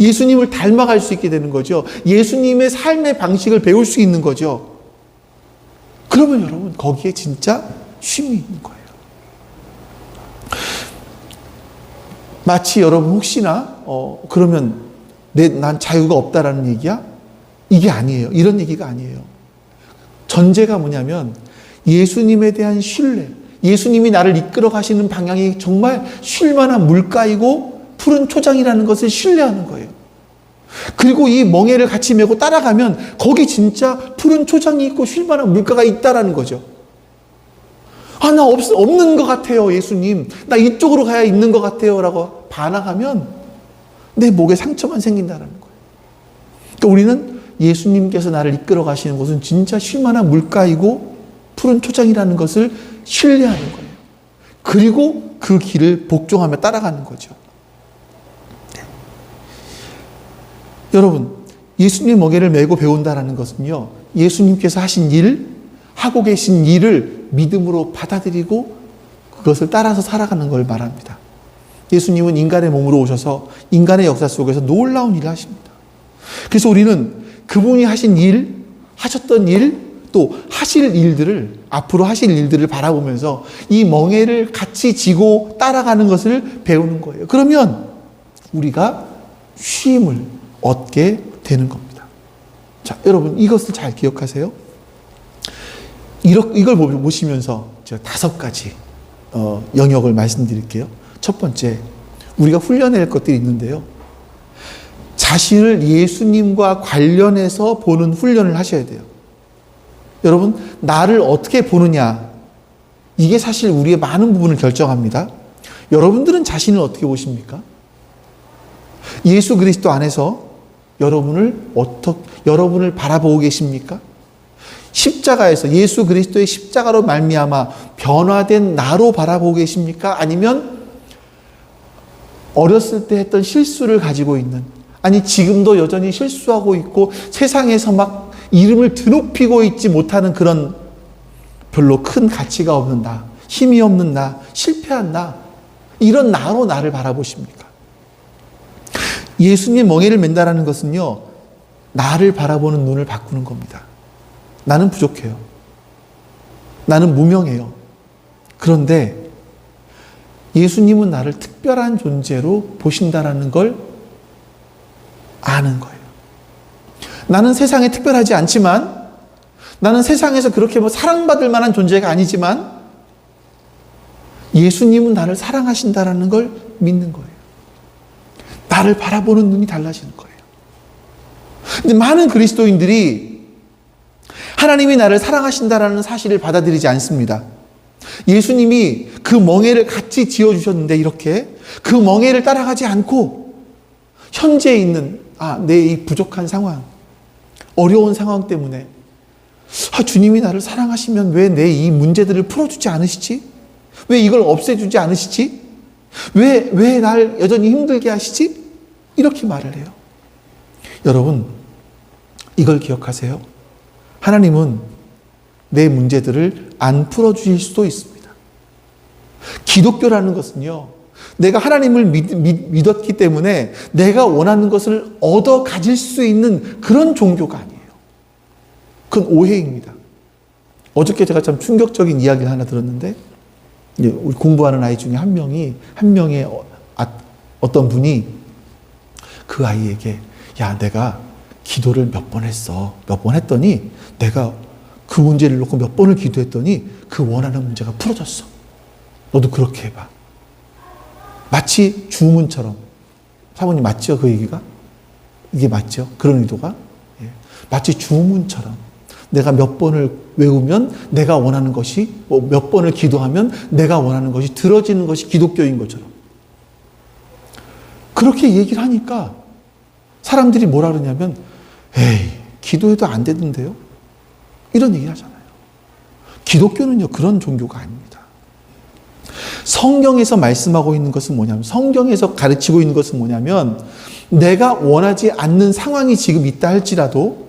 Speaker 1: 예수님을 닮아갈 수 있게 되는 거죠. 예수님의 삶의 방식을 배울 수 있는 거죠. 그러면 여러분, 거기에 진짜 쉼이 있는 거예요. 마치 여러분 혹시나 그러면 난 자유가 없다라는 얘기야? 이게 아니에요. 이런 얘기가 아니에요. 전제가 뭐냐면 예수님에 대한 신뢰, 예수님이 나를 이끌어 가시는 방향이 정말 쉴만한 물가이고 푸른 초장이라는 것을 신뢰하는 거예요. 그리고 이 멍에를 같이 메고 따라가면 거기 진짜 푸른 초장이 있고 쉴만한 물가가 있다라는 거죠. 나 없는 것 같아요, 예수님. 나 이쪽으로 가야 있는 것 같아요. 라고 반항하면 내 목에 상처만 생긴다는 거예요. 그러니까 우리는 예수님께서 나를 이끌어 가시는 곳은 진짜 쉴만한 물가이고 푸른 초장이라는 것을 신뢰하는 거예요. 그리고 그 길을 복종하며 따라가는 거죠. 네. 여러분, 예수님 멍에를 메고 배운다는 것은요, 예수님께서 하신 일, 하고 계신 일을 믿음으로 받아들이고 그것을 따라서 살아가는 걸 말합니다. 예수님은 인간의 몸으로 오셔서 인간의 역사 속에서 놀라운 일을 하십니다. 그래서 우리는 그분이 하신 일, 하셨던 일, 또 하실 일들을, 앞으로 하실 일들을 바라보면서 이 멍에를 같이 지고 따라가는 것을 배우는 거예요. 그러면 우리가 쉼을 얻게 되는 겁니다. 자, 여러분 이것을 잘 기억하세요. 이걸 보시면서 제가 5가지 영역을 말씀드릴게요. 첫 번째, 우리가 훈련할 것들이 있는데요. 자신을 예수님과 관련해서 보는 훈련을 하셔야 돼요. 여러분, 나를 어떻게 보느냐, 이게 사실 우리의 많은 부분을 결정합니다. 여러분들은 자신을 어떻게 보십니까? 예수 그리스도 안에서 여러분을 바라보고 계십니까? 십자가에서 예수 그리스도의 십자가로 말미암아 변화된 나로 바라보고 계십니까? 아니면 어렸을 때 했던 실수를 가지고 있는, 아니 지금도 여전히 실수하고 있고 세상에서 막 이름을 드높이고 있지 못하는 그런 별로 큰 가치가 없는 나, 힘이 없는 나, 실패한 나, 이런 나로 나를 바라보십니까? 예수님 멍에를 맨다라는 것은요, 나를 바라보는 눈을 바꾸는 겁니다. 나는 부족해요. 나는 무명해요. 그런데 예수님은 나를 특별한 존재로 보신다라는 걸 아는 거예요. 나는 세상에 특별하지 않지만, 나는 세상에서 그렇게 사랑받을 만한 존재가 아니지만, 예수님은 나를 사랑하신다라는 걸 믿는 거예요. 나를 바라보는 눈이 달라지는 거예요. 근데 많은 그리스도인들이 하나님이 나를 사랑하신다라는 사실을 받아들이지 않습니다. 예수님이 그 멍에를 같이 지어주셨는데 이렇게 그 멍에를 따라가지 않고 현재에 있는 내 이 부족한 상황, 어려운 상황 때문에 주님이 나를 사랑하시면 왜 내 이 문제들을 풀어주지 않으시지? 왜 이걸 없애주지 않으시지? 왜 날 여전히 힘들게 하시지? 이렇게 말을 해요. 여러분, 이걸 기억하세요. 하나님은 내 문제들을 안 풀어주실 수도 있습니다. 기독교라는 것은요, 내가 하나님을 믿었기 때문에 내가 원하는 것을 얻어 가질 수 있는 그런 종교가 아니에요. 그건 오해입니다. 어저께 제가 참 충격적인 이야기를 하나 들었는데, 우리 공부하는 아이 중에 한 명의 어떤 분이 그 아이에게, 야, 내가 기도를 몇 번 했어. 몇 번 했더니 내가 그 문제를 놓고 몇 번을 기도했더니 그 원하는 문제가 풀어졌어. 너도 그렇게 해봐. 마치 주문처럼. 사모님 맞죠? 그 얘기가? 이게 맞죠? 그런 의도가? 예. 마치 주문처럼. 내가 몇 번을 외우면 내가 원하는 것이, 몇 번을 기도하면 내가 원하는 것이 들어지는 것이 기독교인 것처럼. 그렇게 얘기를 하니까 사람들이 뭐라 그러냐면, 에이, 기도해도 안 되던데요? 이런 얘기 하잖아요. 기독교는요, 그런 종교가 아닙니다. 성경에서 말씀하고 있는 것은 뭐냐면, 성경에서 가르치고 있는 것은 뭐냐면, 내가 원하지 않는 상황이 지금 있다 할지라도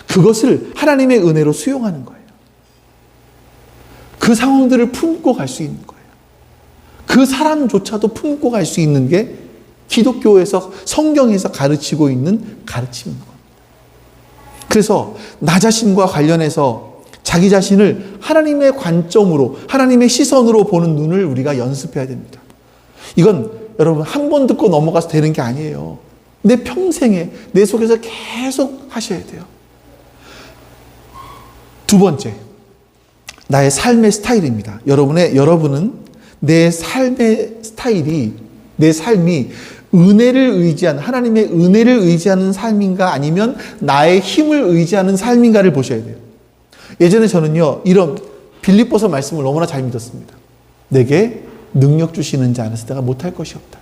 Speaker 1: 그것을 하나님의 은혜로 수용하는 거예요. 그 상황들을 품고 갈 수 있는 거예요. 그 사람조차도 품고 갈 수 있는 게 기독교에서, 성경에서 가르치고 있는 가르침인 겁니다. 그래서 나 자신과 관련해서 자기 자신을 하나님의 관점으로, 하나님의 시선으로 보는 눈을 우리가 연습해야 됩니다. 이건 여러분 한 번 듣고 넘어가서 되는 게 아니에요. 내 평생에, 내 속에서 계속 하셔야 돼요. 두 번째, 나의 삶의 스타일입니다. 여러분은 내 삶의 스타일이, 내 삶이 은혜를 의지하는, 하나님의 은혜를 의지하는 삶인가 아니면 나의 힘을 의지하는 삶인가를 보셔야 돼요. 예전에 저는요, 이런 빌립보서 말씀을 너무나 잘 믿었습니다. 내게 능력 주시는 자 안에서 내가 못할 것이 없다.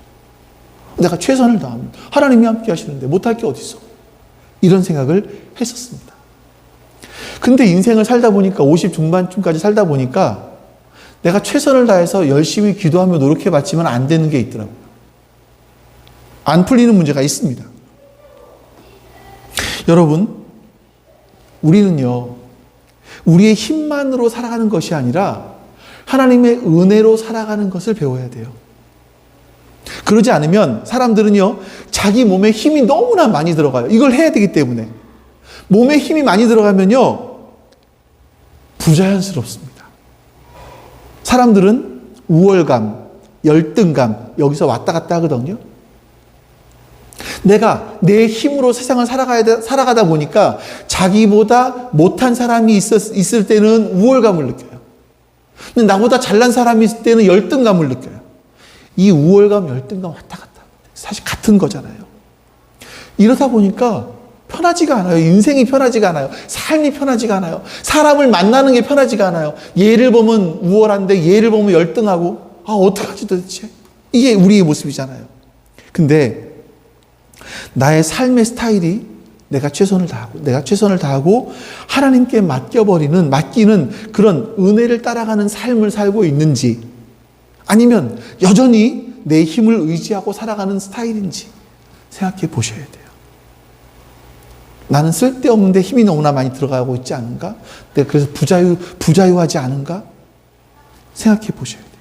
Speaker 1: 내가 최선을 다하면 하나님이 함께 하시는데 못할 게 어디 있어. 이런 생각을 했었습니다. 근데 인생을 살다 보니까 50 중반쯤까지 살다 보니까 내가 최선을 다해서 열심히 기도하며 노력해 봤지만 안 되는 게 있더라고요. 안 풀리는 문제가 있습니다. 여러분, 우리는요, 우리의 힘만으로 살아가는 것이 아니라 하나님의 은혜로 살아가는 것을 배워야 돼요. 그러지 않으면 사람들은요, 자기 몸에 힘이 너무나 많이 들어가요. 이걸 해야 되기 때문에. 몸에 힘이 많이 들어가면요, 부자연스럽습니다. 사람들은 우월감, 열등감, 여기서 왔다 갔다 하거든요. 내가 내 힘으로 세상을 살아가다 보니까 자기보다 못한 사람이 있을 때는 우월감을 느껴요. 근데 나보다 잘난 사람이 있을 때는 열등감을 느껴요. 이 우월감, 열등감 왔다 갔다. 사실 같은 거잖아요. 이러다 보니까 편하지가 않아요. 인생이 편하지가 않아요. 삶이 편하지가 않아요. 사람을 만나는 게 편하지가 않아요. 얘를 보면 우월한데 얘를 보면 열등하고, 어떡하지 도대체? 이게 우리의 모습이잖아요. 근데 나의 삶의 스타일이 내가 최선을 다하고 하나님께 맡기는 그런 은혜를 따라가는 삶을 살고 있는지, 아니면 여전히 내 힘을 의지하고 살아가는 스타일인지 생각해 보셔야 돼요. 나는 쓸데없는데 힘이 너무나 많이 들어가고 있지 않은가? 내가 그래서 부자유하지 않은가? 생각해 보셔야 돼요.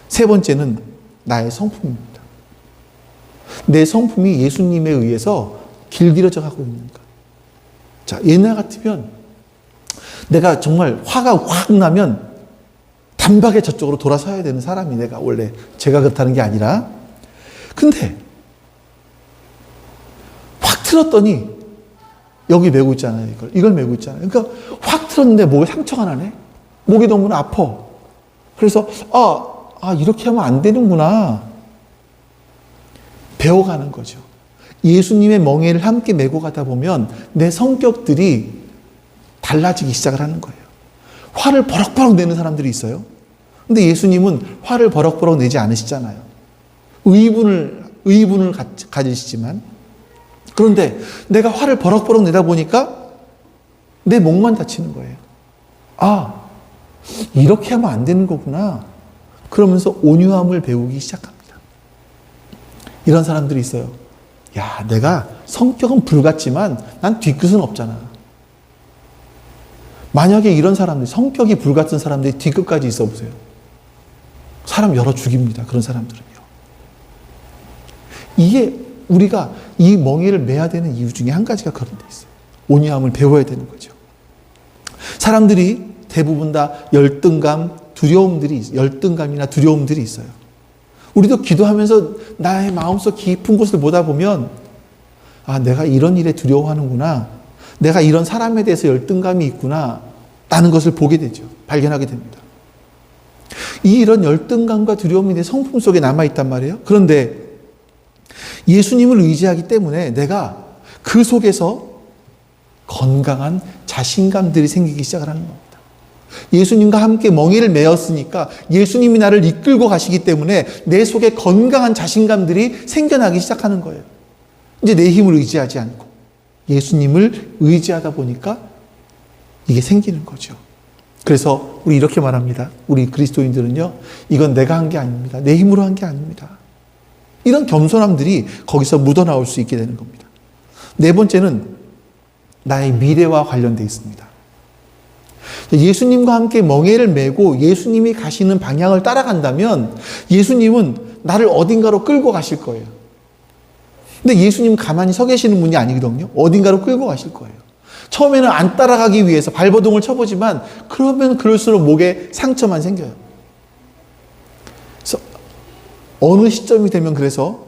Speaker 1: 세 번째는 나의 성품입니다. 내 성품이 예수님에 의해서 길들여져 가고 있는가? 자, 옛날 같으면 내가 정말 화가 확 나면 단박에 저쪽으로 돌아서야 되는 사람이 내가 원래 제가 그렇다는 게 아니라, 근데 확 틀었더니 여기 메고 있잖아요. 이걸 메고 있잖아요. 그러니까 확 틀었는데 목에 상처가 나네. 목이 너무나 아파. 그래서 이렇게 하면 안 되는구나. 배워가는 거죠. 예수님의 멍에를 함께 메고 가다 보면 내 성격들이 달라지기 시작을 하는 거예요. 화를 버럭버럭 내는 사람들이 있어요. 근데 예수님은 화를 버럭버럭 내지 않으시잖아요. 의분을 가지시지만, 그런데 내가 화를 버럭버럭 내다 보니까 내 목만 다치는 거예요. 이렇게 하면 안 되는 거구나. 그러면서 온유함을 배우기 시작합니다. 이런 사람들이 있어요. 야, 내가 성격은 불같지만 난 뒤끝은 없잖아. 만약에 이런 사람들이, 성격이 불같은 사람들이 뒤끝까지 있어 보세요. 사람 열어 죽입니다. 그런 사람들은요. 이게 우리가 이 멍에를 매야 되는 이유 중에 한 가지가 그런 데 있어요. 온유함을 배워야 되는 거죠. 사람들이 대부분 다 열등감이나 두려움들이 있어요. 우리도 기도하면서 나의 마음속 깊은 곳을 보다 보면, 내가 이런 일에 두려워하는구나. 내가 이런 사람에 대해서 열등감이 있구나. 라는 것을 보게 되죠. 발견하게 됩니다. 이런 열등감과 두려움이 내 성품 속에 남아있단 말이에요. 그런데 예수님을 의지하기 때문에 내가 그 속에서 건강한 자신감들이 생기기 시작을 하는 겁니다. 예수님과 함께 멍에를 메었으니까 예수님이 나를 이끌고 가시기 때문에 내 속에 건강한 자신감들이 생겨나기 시작하는 거예요. 이제 내 힘을 의지하지 않고 예수님을 의지하다 보니까 이게 생기는 거죠. 그래서 우리 이렇게 말합니다. 우리 그리스도인들은요, 이건 내가 한 게 아닙니다. 내 힘으로 한 게 아닙니다. 이런 겸손함들이 거기서 묻어나올 수 있게 되는 겁니다. 네 번째는 나의 미래와 관련되어 있습니다. 예수님과 함께 멍에를 메고 예수님이 가시는 방향을 따라간다면 예수님은 나를 어딘가로 끌고 가실 거예요. 근데 예수님은 가만히 서 계시는 분이 아니거든요. 어딘가로 끌고 가실 거예요. 처음에는 안 따라가기 위해서 발버둥을 쳐보지만 그러면 그럴수록 목에 상처만 생겨요. 그래서 어느 시점이 되면 그래서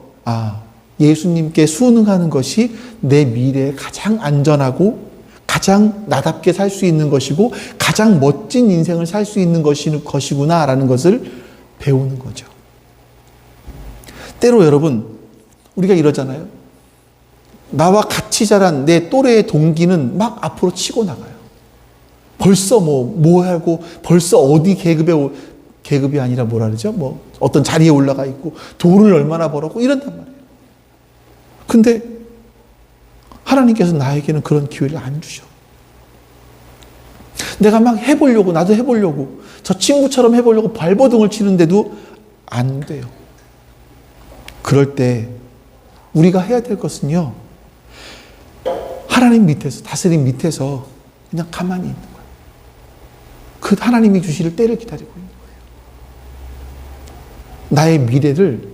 Speaker 1: 예수님께 순응하는 것이 내 미래에 가장 안전하고 가장 나답게 살 수 있는 것이고 가장 멋진 인생을 살 수 있는 것이구나라는 것을 배우는 거죠. 때로 여러분, 우리가 이러잖아요. 나와 같이 자란 내 또래의 동기는 막 앞으로 치고 나가요. 벌써 뭐 하고 벌써 어디 계급이 아니라 뭐라 그러죠? 어떤 자리에 올라가 있고 돈을 얼마나 벌었고 이런단 말이에요. 근데 하나님께서 나에게는 그런 기회를 안 주셔. 내가 막 나도 해보려고, 저 친구처럼 해보려고 발버둥을 치는데도 안 돼요. 그럴 때 우리가 해야 될 것은요, 하나님 밑에서, 다스림 밑에서 그냥 가만히 있는 거예요. 그 하나님이 주실 때를 기다리고 있는 거예요. 나의 미래를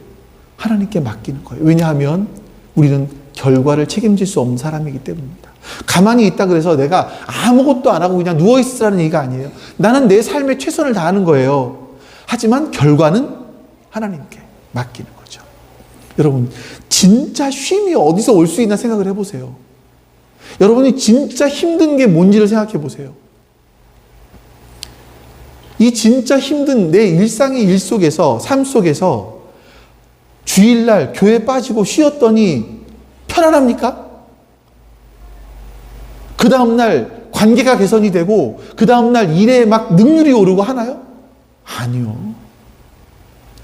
Speaker 1: 하나님께 맡기는 거예요. 왜냐하면 우리는 결과를 책임질 수 없는 사람이기 때문입니다. 가만히 있다 그래서 내가 아무것도 안 하고 그냥 누워있으라는 얘기가 아니에요. 나는 내 삶에 최선을 다하는 거예요. 하지만 결과는 하나님께 맡기는 거죠. 여러분, 진짜 쉼이 어디서 올 수 있나 생각을 해보세요. 여러분이 진짜 힘든 게 뭔지를 생각해 보세요. 이 진짜 힘든 내 일상의 일 속에서, 삶 속에서 주일날 교회 빠지고 쉬었더니 편안합니까? 그 다음날 관계가 개선이 되고 그 다음날 일에 막 능률이 오르고 하나요? 아니요.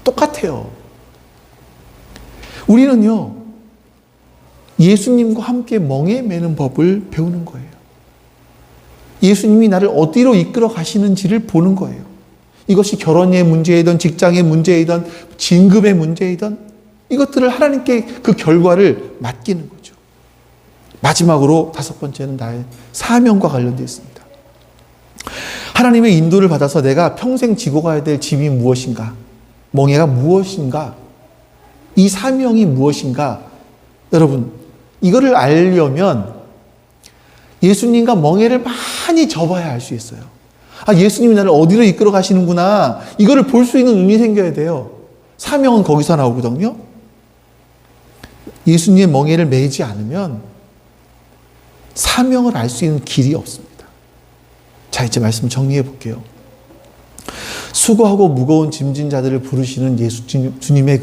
Speaker 1: 똑같아요. 우리는요, 예수님과 함께 멍에 매는 법을 배우는 거예요. 예수님이 나를 어디로 이끌어 가시는지를 보는 거예요. 이것이 결혼의 문제이든 직장의 문제이든 진급의 문제이든 이것들을 하나님께 그 결과를 맡기는 거죠. 마지막으로 5번째는 나의 사명과 관련되어 있습니다. 하나님의 인도를 받아서 내가 평생 지고 가야 될 짐이 무엇인가? 멍에가 무엇인가? 이 사명이 무엇인가? 여러분, 이거를 알려면 예수님과 멍에를 많이 접어야 알 수 있어요. 아, 예수님이 나를 어디로 이끌어 가시는구나. 이거를 볼 수 있는 눈이 생겨야 돼요. 사명은 거기서 나오거든요. 예수님의 멍에를 매지 않으면 사명을 알 수 있는 길이 없습니다. 자, 이제 말씀 정리해 볼게요. 수고하고 무거운 짐진 자들을 부르시는 주님의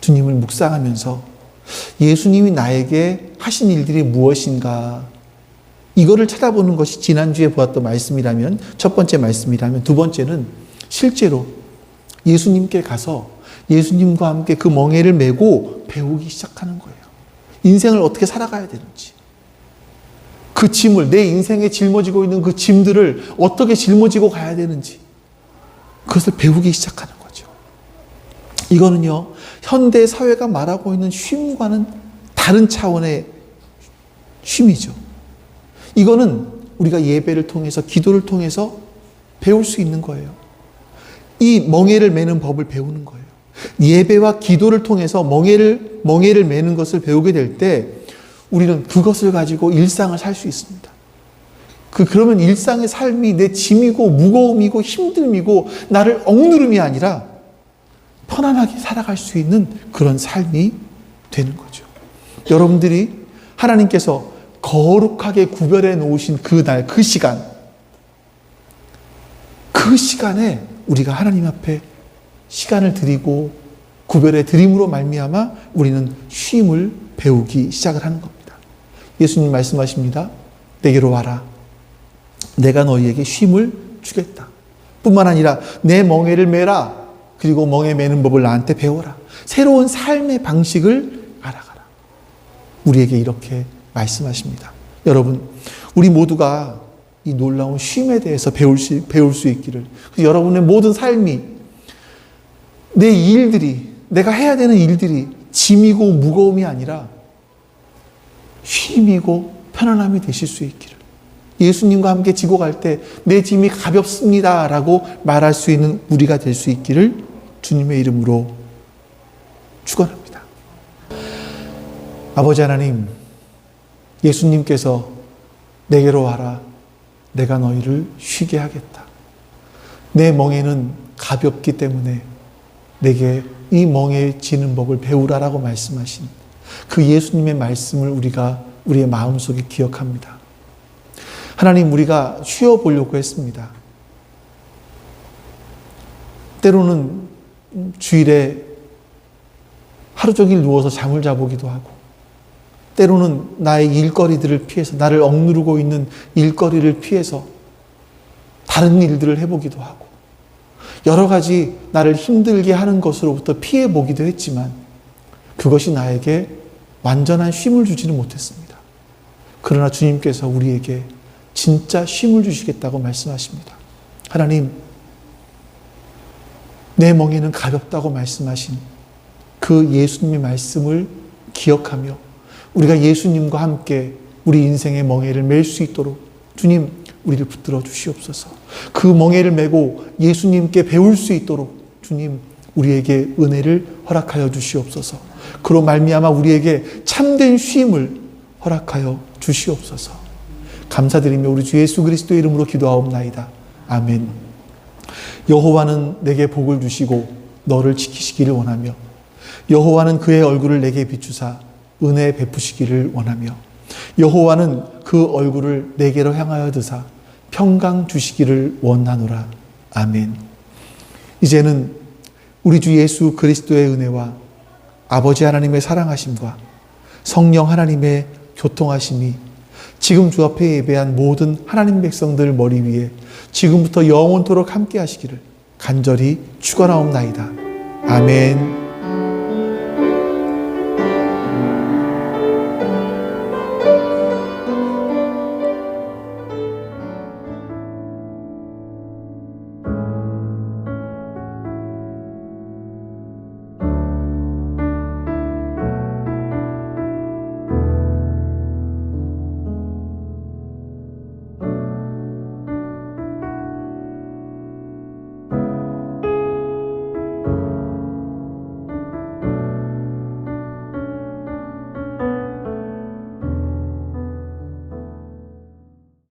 Speaker 1: 주님을 묵상하면서 예수님이 나에게 하신 일들이 무엇인가, 이거를 찾아보는 것이 지난주에 보았던 말씀이라면, 첫 번째 말씀이라면, 두 번째는 실제로 예수님께 가서 예수님과 함께 그 멍에를 메고 배우기 시작하는 거예요. 인생을 어떻게 살아가야 되는지, 그 짐을, 내 인생에 짊어지고 있는 그 짐들을 어떻게 짊어지고 가야 되는지, 그것을 배우기 시작하는 거죠. 이거는요, 현대 사회가 말하고 있는 쉼과는 다른 차원의 쉼이죠. 이거는 우리가 예배를 통해서, 기도를 통해서 배울 수 있는 거예요. 이 멍에를 매는 법을 배우는 거예요. 예배와 기도를 통해서 멍에를 매는 것을 배우게 될 때 우리는 그것을 가지고 일상을 살 수 있습니다. 그러면 일상의 삶이 내 짐이고 무거움이고 힘듦이고 나를 억누름이 아니라 편안하게 살아갈 수 있는 그런 삶이 되는 거죠. 여러분들이 하나님께서 거룩하게 구별해 놓으신 그 날, 그 시간, 그 시간에 우리가 하나님 앞에 시간을 드리고 구별해 드림으로 말미암아 우리는 쉼을 배우기 시작을 하는 겁니다. 예수님 말씀하십니다. 내게로 와라. 내가 너희에게 쉼을 주겠다. 뿐만 아니라 내 멍에를 매라. 그리고 멍에 매는 법을 나한테 배워라. 새로운 삶의 방식을 알아가라. 우리에게 이렇게 말씀하십니다. 여러분, 우리 모두가 이 놀라운 쉼에 대해서 배울 수 있기를, 여러분의 모든 삶이, 내 일들이, 내가 해야 되는 일들이 짐이고 무거움이 아니라 쉼이고 편안함이 되실 수 있기를, 예수님과 함께 지고 갈 때 내 짐이 가볍습니다 라고 말할 수 있는 우리가 될 수 있기를 주님의 이름으로 축원합니다. 아버지 하나님, 예수님께서 내게로 와라. 내가 너희를 쉬게 하겠다. 내 멍에는 가볍기 때문에 내게 이 멍에 지는 법을 배우라라고 말씀하신 그 예수님의 말씀을 우리가 우리의 마음속에 기억합니다. 하나님, 우리가 쉬어보려고 했습니다. 때로는 주일에 하루 종일 누워서 잠을 자보기도 하고, 때로는 나의 일거리들을 피해서, 나를 억누르고 있는 일거리를 피해서 다른 일들을 해보기도 하고, 여러 가지 나를 힘들게 하는 것으로부터 피해보기도 했지만 그것이 나에게 완전한 쉼을 주지는 못했습니다. 그러나 주님께서 우리에게 진짜 쉼을 주시겠다고 말씀하십니다. 하나님, 내 멍에는 가볍다고 말씀하신 그 예수님의 말씀을 기억하며 우리가 예수님과 함께 우리 인생의 멍에를 맬 수 있도록 주님, 우리를 붙들어 주시옵소서. 그 멍에를 메고 예수님께 배울 수 있도록 주님 우리에게 은혜를 허락하여 주시옵소서. 그로 말미암아 우리에게 참된 쉼을 허락하여 주시옵소서. 감사드리며 우리 주 예수 그리스도의 이름으로 기도하옵나이다. 아멘. 여호와는 내게 복을 주시고 너를 지키시기를 원하며 여호와는 그의 얼굴을 내게 비추사 은혜 베푸시기를 원하며 여호와는 그 얼굴을 내게로 향하여 드사 평강 주시기를 원하노라. 아멘. 이제는 우리 주 예수 그리스도의 은혜와 아버지 하나님의 사랑하심과 성령 하나님의 교통하심이 지금 주 앞에 예배한 모든 하나님 백성들 머리 위에 지금부터 영원토록 함께 하시기를 간절히 축원하옵나이다. 아멘.